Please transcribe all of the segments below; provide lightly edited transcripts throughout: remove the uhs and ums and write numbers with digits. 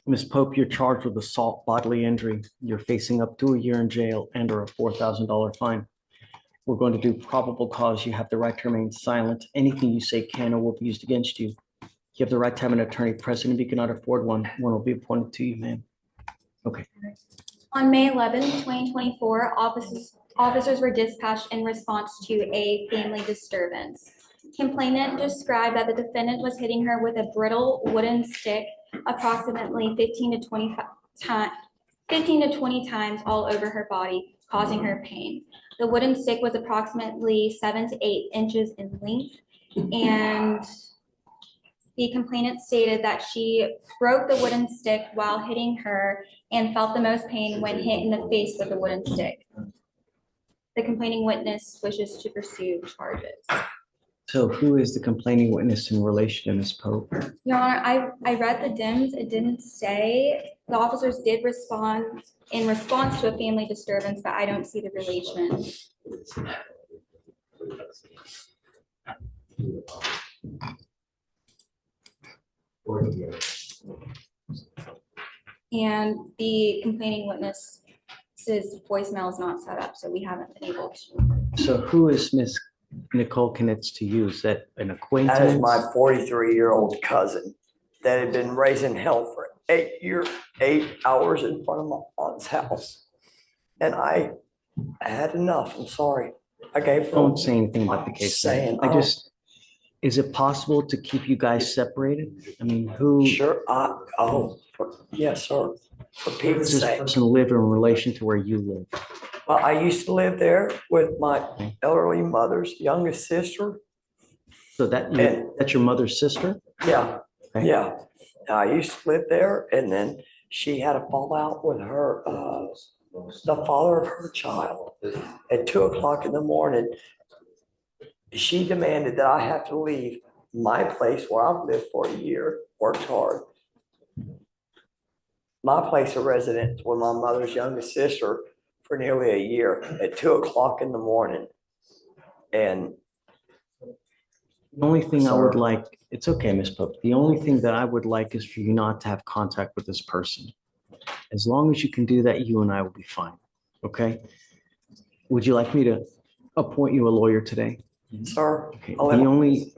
Ms. Pope, you're charged with assault, bodily injury. You're facing up to a year in jail and or a $4,000 fine. We're going to do probable cause. You have the right to remain silent. Anything you say can or will be used against you. You have the right to have an attorney present. If you cannot afford one will be appointed to you, ma'am. Okay. On May 11, 2024, officers were dispatched in response to a family disturbance. Complainant described that the defendant was hitting her with a brittle wooden stick approximately 15 to 20 times all over her body, causing her pain. The wooden stick was approximately 7 to 8 inches in length, and the complainant stated that she broke the wooden stick while hitting her and felt the most pain when hit in the face with the wooden stick. The complaining witness wishes to pursue charges. So who is the complaining witness in relation to Ms. Pope? Your Honor, I read the DIMS. It didn't say. The officers did respond in response to a family disturbance, but I don't see the relation. And the complaining witness's voicemail is not set up, so we haven't been able to. So who is Ms. Nicole Knitz to you? Is that an acquaintance? That is my 43-year-old cousin that had been raising hell for 8 hours in front of my aunt's house. And I had enough. I'm sorry. I gave her. Don't say anything about the case. Is it possible to keep you guys separated? I mean, who? Sure. Yes, sir. For Does Pete's this sake. person live in relation to where you live? Well, I used to live there with my elderly mother's youngest sister. So that's your mother's sister? Yeah, Okay. yeah. I used to live there, and then she had a fallout with her, the father of her child. At 2 o'clock in the morning, she demanded that I have to leave my place where I've lived for a year, worked hard. My place of residence with my mother's youngest sister for nearly a year at 2 o'clock in the morning. And The only thing I would like, it's okay, Ms. Pope. The only thing that I would like is for you not to have contact with this person. As long as you can do that, you and I will be fine. Okay? Would you like me to appoint you a lawyer today? sir, Okay. I'll The only,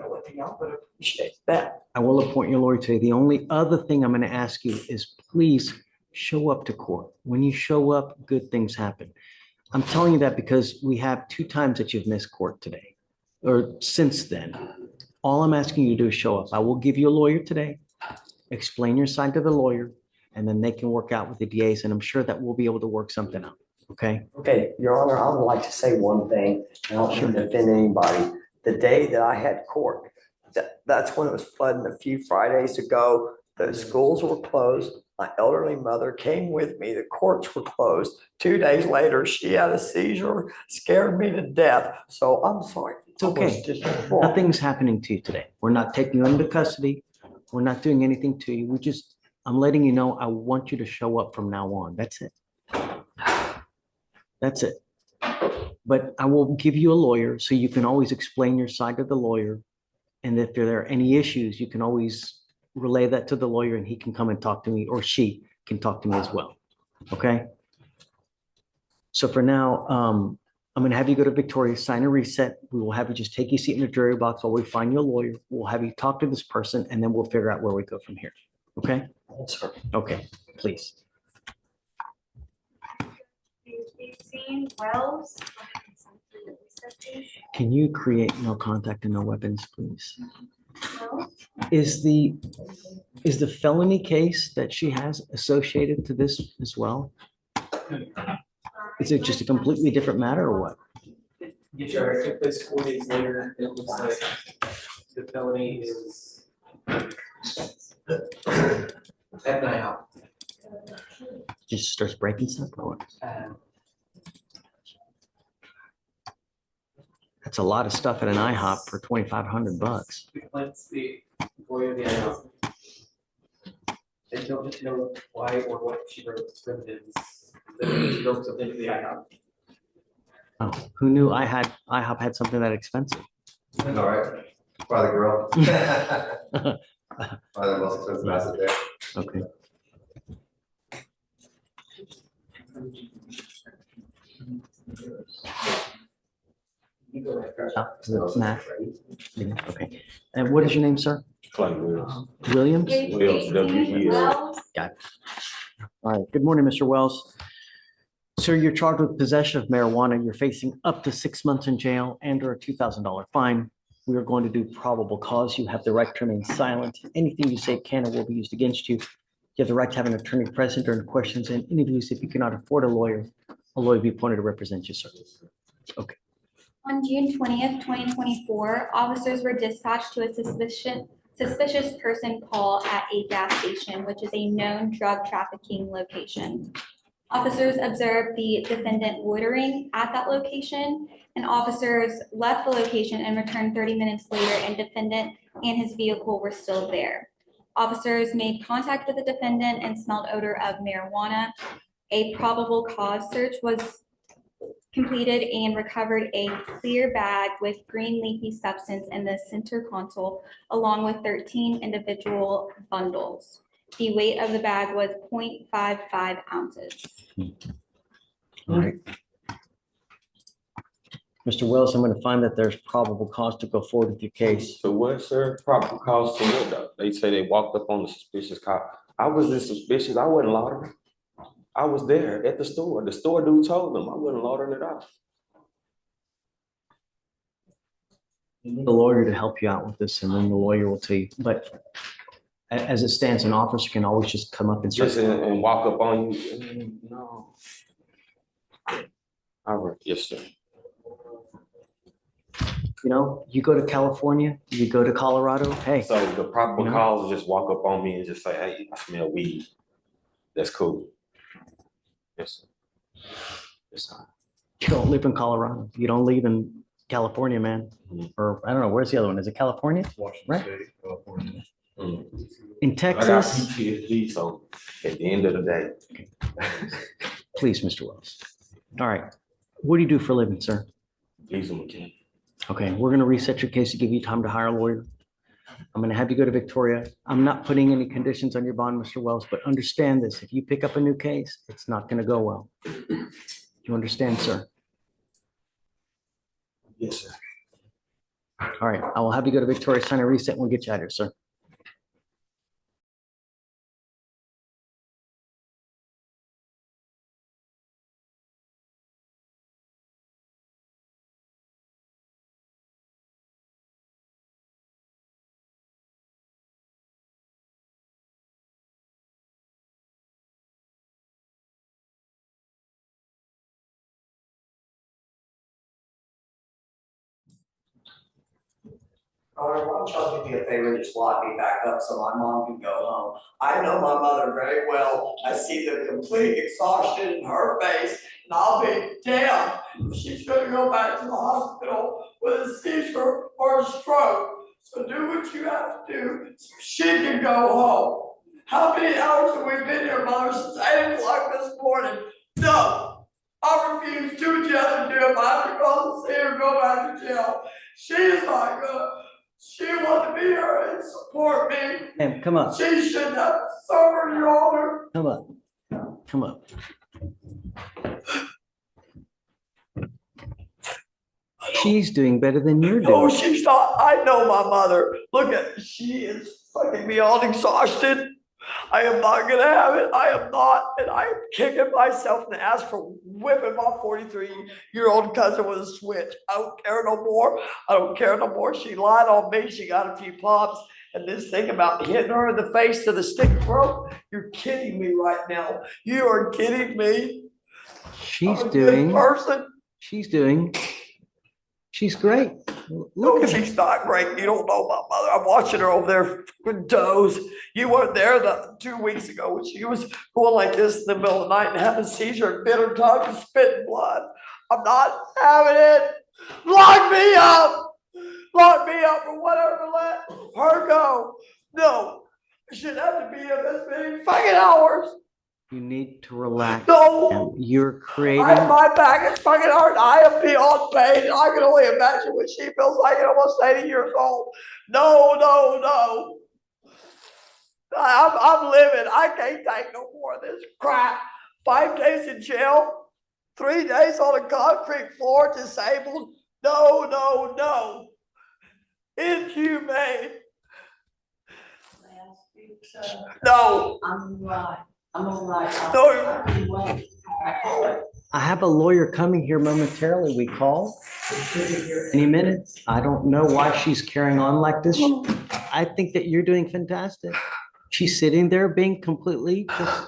appreciate that. I will appoint your lawyer today. The only other thing I'm going to ask you is please show up to court. When you show up, good things happen. I'm telling you that because we have 2 times that you've missed court today or since then. All I'm asking you to do is show up. I will give you a lawyer today, explain your side to the lawyer, and then they can work out with the DAs. And I'm sure that we'll be able to work something out. Okay? Okay, Your Honor, I would like to say one thing. I don't want to defend anybody. The day that I had court, that's when it was flooding a few Fridays ago. The schools were closed. My elderly mother came with me. The courts were closed. 2 days later, she had a seizure, scared me to death. So I'm sorry. It's okay. Nothing's happening to you today. We're not taking you into custody. We're not doing anything to you. I'm letting you know I want you to show up from now on. That's it. That's it. But I will give you a lawyer so you can always explain your side to the lawyer. And if there are any issues, you can always relay that to the lawyer and he can come and talk to me, or she can talk to me as well. Okay? So for now, I'm going to have you go to Victoria, sign a reset. We will have you just take your seat in the jury box while we find you a lawyer. We'll have you talk to this person and then we'll figure out where we go from here. Okay? Yes, sir. Okay, please. Wells. Can you create no contact and no weapons, please? Is the felony case that she has associated to this as well? Is it just a completely different matter or what? Get your took place 4 days later. It looks like the felony is at night out. Just starts breaking stuff or what? That's a lot of stuff at an IHOP for $2,500. The complaints, the employee of the IHOP. They don't know why or what she wrote primitives. She wrote something to the IHOP. Oh, who knew IHOP had something that expensive? All right. By the grill. Probably the most expensive asset there. Okay. Matt. Okay. And what is your name, sir? Clay Wills. Williams? Wills, W-E-L. Got it. All right. Good morning, Mr. Wells. Sir, you're charged with possession of marijuana. You're facing up to 6 months in jail and or a $2,000 fine. We are going to do probable cause. You have the right to remain silent. Anything you say can or will be used against you. You have the right to have an attorney present during questions and interviews. If you cannot afford a lawyer will be appointed to represent you, sir. On June 20th, 2024, officers were dispatched to a suspicious person call at a gas station, which is a known drug trafficking location. Officers observed the defendant loitering at that location, and officers left the location and returned 30 minutes later, and defendant and his vehicle were still there. Officers made contact with the defendant and smelled odor of marijuana. A probable cause search was completed and recovered a clear bag with green leafy substance in the center console, along with 13 individual bundles. The weight of the bag was 0.55 ounces. All right. Mr. Wells, I'm going to find that there's probable cause to go forward with your case. So what, sir? Probable cause to what though? They say they walked up on the suspicious cop. I wasn't suspicious. I wasn't loitering. I was there at the store. The store dude told them I wasn't loitering it off. You need a lawyer to help you out with this, and then the lawyer will tell you. But as it stands, an officer can always just come up and start. Just and walk up on you. No. All right, yes, sir. You know, you go to California, you go to Colorado, hey, So the probable No. cause is just walk up on me and just say, hey, I smell weed. That's cool. Yes, sir. Yes, sir. you don't live in Colorado. You don't live in California, man. Mhm. Or I don't know, where's the other one? Is it California? Washington Right. State, California. Mm. In I got Texas? PTSD, so at the end of the day, Please, Mr. Wells. All right. What do you do for a living, sir? he's a mechanic. Okay, we're going to reset your case to give you time to hire a lawyer. I'm going to have you go to Victoria. I'm not putting any conditions on your bond, Mr. Wells, but understand this. If you pick up a new case, it's not going to go well. You understand, sir? Yes, sir. All right, I will have you go to Victoria, sign a reset, and we'll get you out of here, sir. Connor, why don't y'all do me a favor and just lock me back up so my mom can go home? I know my mother very well. I see the complete exhaustion in her face, and I'll be damned if she's gonna go back to the hospital with a seizure or a stroke. So do what you have to do so she can go home. How many hours have we been here, Mother, since 8 o'clock this morning? No, I refuse. Do what you have to do. If I have to go see her, go back to jail. She is not gonna. She wanted to be here and support me. Ma'am, come up, She shouldn't have suffered, Your Honor. come up, come up. She's doing better than you're No, doing. she's not. I know my mother. Look at, she is fucking beyond exhausted. I am not gonna have it. I am not, and I am kicking myself in the ass for whipping my 43-year-old cousin with a switch. I don't care no more. I don't care no more. She lied on me. She got a few pops. And this thing about hitting her in the face to the stick broke, you're kidding me right now. You are kidding me. She's I'm a good doing, person. she's great. No, Look at her. she's not great. You don't know my mother. I'm watching her over there with doze. You weren't there 2 weeks ago when she was going like this in the middle of the night and having a seizure and bit her tongue and spitting blood. I'm not having it. Lock me up. Lock me up or whatever. Let her go. No, I shouldn't have to be in this many fucking hours. You need to relax. No. And you're creating, My back is fucking hard. I am beyond pain. And I can only imagine what she feels like at almost 80 years old. No. I'm living. I can't take no more of this crap. 5 days in jail, 3 days on a concrete floor, disabled. No, no, no. Inhumane. No. I'm right. I'm all right. No. I have a lawyer coming here momentarily. We call any minute. I don't know why she's carrying on like this. I think that you're doing fantastic. She's sitting there being completely just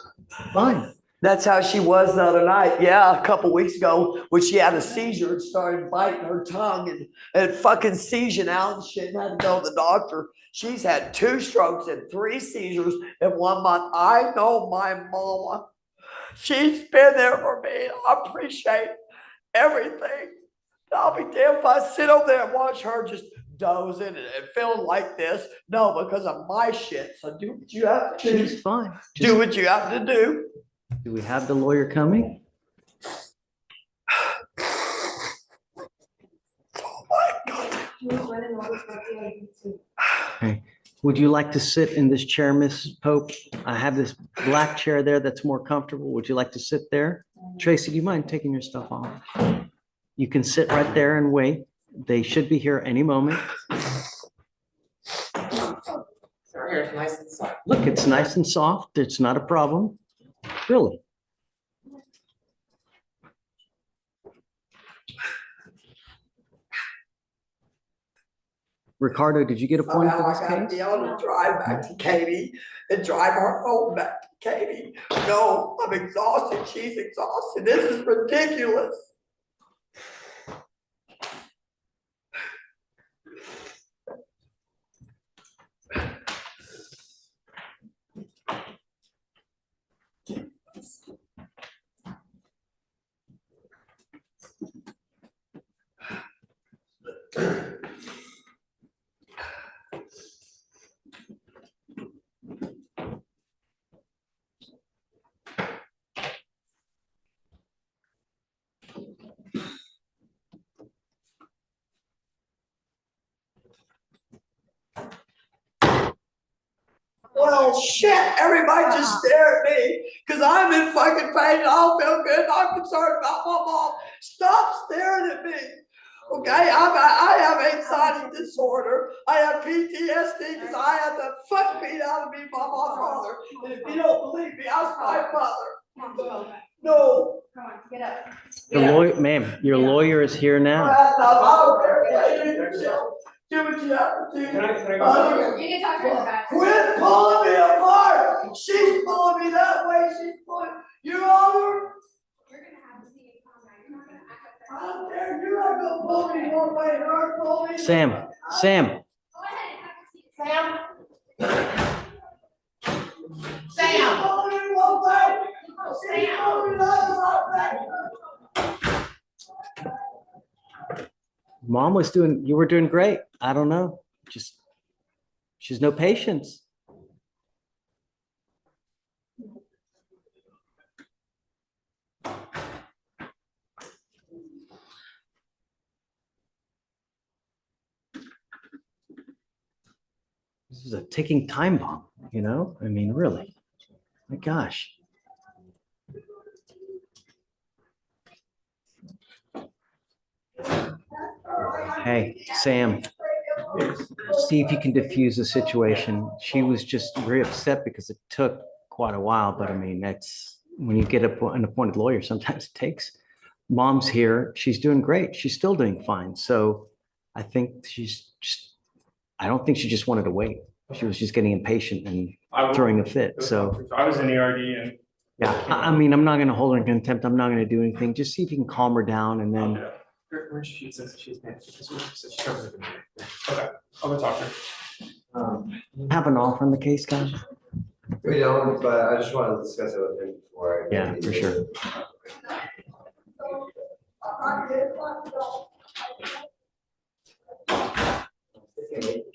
fine. That's how she was the other night. Yeah, a couple weeks ago when she had a seizure and started biting her tongue and fucking seizing out and shit and had to go to the doctor. She's had 2 strokes and 3 seizures in 1 month. I know my mama. She's been there for me. I appreciate everything. I'll be damned if I sit over there and watch her just dozing and feeling like this. No, because of my shit. So do what you have to do. She's fine. Do Just- what you have to do. Do we have the lawyer coming? Oh my God. Okay. Would you like to sit in this chair, Miss Pope? I have this black chair there that's more comfortable. Would you like to sit there? Tracy, do you mind taking your stuff off? You can sit right there and wait. They should be here any moment. Sorry, it's nice and soft. Look, it's nice and soft. It's not a problem. Really. Ricardo, did you get appointed Somehow for I this gotta case? be able to drive back to Katie and drive her home back to Katie. No, I'm exhausted. She's exhausted. This is ridiculous. Well, shit, everybody just stare at me because I'm in fucking pain. I don't feel good. I'm concerned about my mom. Stop staring at me. Okay, I have anxiety disorder. I have PTSD because I had the fuck beat out of me by my father. And if you don't believe me, ask my father. No. Come on, get up. The lawyer, ma'am, your lawyer is here now. I don't care. Do what you have to do. Can I go? You can talk to her in the back. Quit pulling me apart. She's pulling me that way. She's pulling. Your Honor, You're gonna have to see it calm down. You're not gonna act like I don't care. You're not gonna pull me one way and her pull me. Sam, Sam, Go ahead and have a seat. She's pulling me one way. She's pulling me the other way. mom was doing, you were doing great. I don't know. Just, she's no patience. This is a ticking time bomb, you know? I mean, really. My gosh. Hey, Sam, see if you can diffuse the situation. She was just very upset because it took quite a while, but I mean, that's, when you get an appointed lawyer, sometimes it takes. Mom's here. She's doing great. She's still doing fine. So I think she's just, I don't think she just wanted to wait. She was just getting impatient and throwing a fit. So, I was in ERD and. yeah, I mean, I'm not going to hold her in contempt. I'm not going to do anything. Just see if you can calm her down and then, She says she's mad. She says she covers it. Okay, I'll go talk to her. have an offer on the case, guys. We don't, but I just wanted to discuss it with him before. I- Yeah, for sure.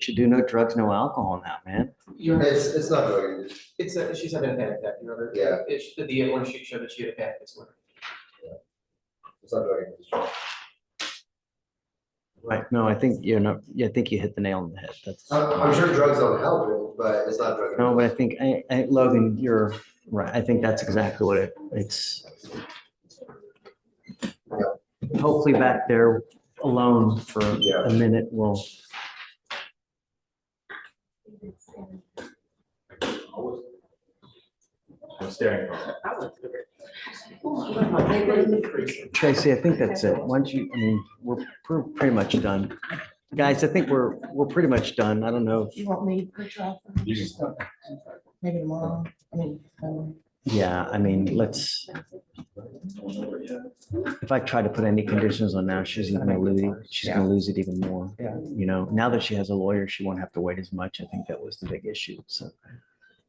Should do no drugs, no alcohol now, man. It's not drug use. She's having a panic attack, you remember? Yeah. The one she showed that she had a panic disorder. It's not drug use. Right. No, I think you're not, yeah, I think you hit the nail on the head. That's, I'm sure drugs don't help it, but it's not drug. no, but I think, Logan, Right, I think that's exactly what it's. Hopefully back there alone for a minute will. I'm staring. Tracy, I think that's it. Once you, I mean, we're pretty much done. Guys, I think we're pretty much done. I don't know. You want me to print you off? Maybe tomorrow, I mean, Yeah, I mean, let's. If I try to put any conditions on now, she's gonna lose it even more. Yeah. You know, now that she has a lawyer, she won't have to wait as much. I think that was the big issue. So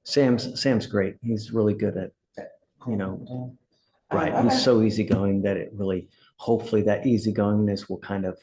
Sam's great. He's really good at, you know, right. He's so easygoing that it really, hopefully that easygoingness will kind of